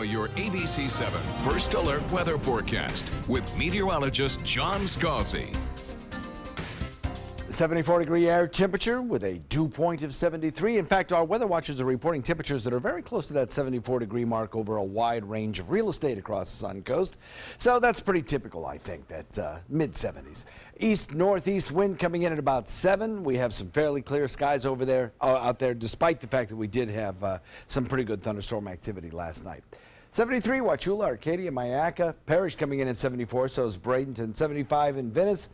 your ABC 7 First Alert weather forecast with meteorologist John Scalzi. 74-degree air temperature with a dew point of 73. In fact, our weather watchers are reporting temperatures that are very close to that 74-degree mark over a wide range of real estate across the Sun Coast. So that's pretty typical, I think, that mid-70s. East-northeast wind coming in at about 7. We have some fairly clear skies over there, out there, despite the fact that we did have some pretty good thunderstorm activity last night. 73, Wauchula, Arcadia, Myakka, Parrish coming in at 74, so is Bradenton. 75 in Venice,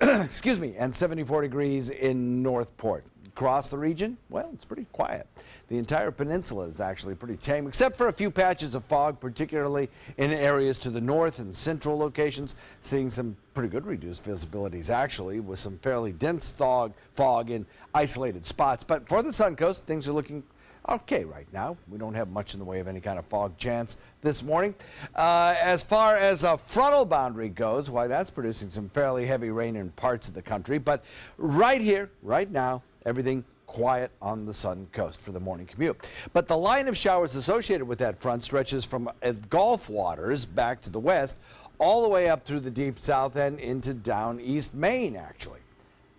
excuse me, and 74 degrees in Northport. Across the region, well, it's pretty quiet. The entire peninsula is actually pretty tame, except for a few patches of fog, particularly in areas to the north and central locations. Seeing some pretty good reduced visibilities, actually, with some fairly dense fog in isolated spots. But for the Sun Coast, things are looking okay right now. We don't have much in the way of any kind of fog chance this morning. As far as a frontal boundary goes, why, that's producing some fairly heavy rain in parts of the country. But right here, right now, everything quiet on the Sun Coast for the morning commute. But the line of showers associated with that front stretches from Gulf waters back to the west, all the way up through the deep south and into down East Maine, actually.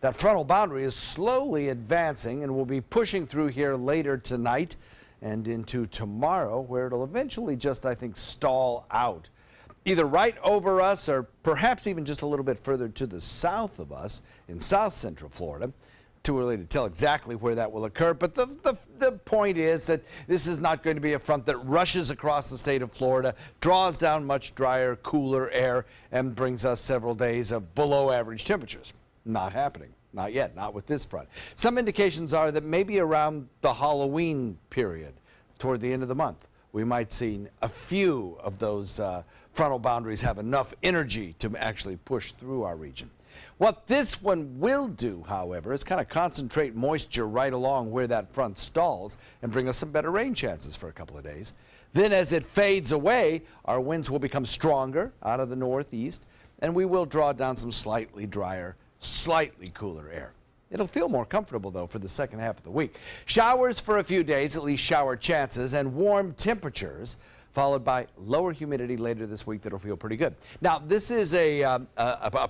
That frontal boundary is slowly advancing and will be pushing through here later tonight and into tomorrow, where it'll eventually just, I think, stall out. Either right over us or perhaps even just a little bit further to the south of us in south central Florida. Too early to tell exactly where that will occur, but the point is that this is not going to be a front that rushes across the state of Florida, draws down much drier, cooler air, and brings us several days of below average temperatures. Not happening. Not yet. Not with this front. Some indications are that maybe around the Halloween period, toward the end of the month, we might see a few of those frontal boundaries have enough energy to actually push through our region. What this one will do, however, is kind of concentrate moisture right along where that front stalls and bring us some better rain chances for a couple of days. Then as it fades away, our winds will become stronger out of the northeast, and we will draw down some slightly drier, slightly cooler air. It'll feel more comfortable, though, for the second half of the week. Showers for a few days, at least shower chances, and warm temperatures, followed by lower humidity later this week that'll feel pretty good. Now, this is a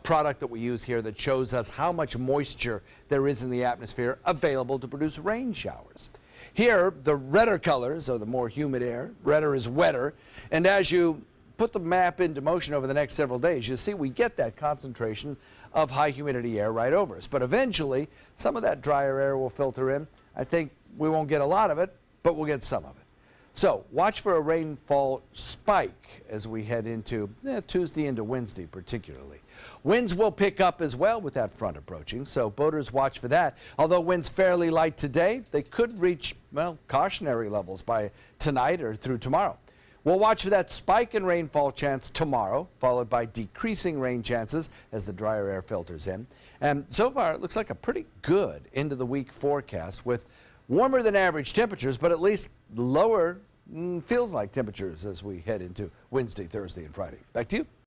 product that we use here that shows us how much moisture there is in the atmosphere available to produce rain showers. Here, the redder colors are the more humid air. Redder is wetter. And as you put the map into motion over the next several days, you see we get that concentration of high humidity air right over us. But eventually, some of that drier air will filter in. I think we won't get a lot of it, but we'll get some of it. So watch for a rainfall spike as we head into Tuesday into Wednesday particularly. Winds will pick up as well with that front approaching, so boaters watch for that. Although winds fairly light today, they could reach, well, cautionary levels by tonight or through tomorrow. We'll watch for that spike in rainfall chance tomorrow, followed by decreasing rain chances as the drier air filters in. And so far, it looks like a pretty good end of the week forecast with warmer than average temperatures, but at least lower feels like temperatures as we head into Wednesday, Thursday, and Friday. Back to you.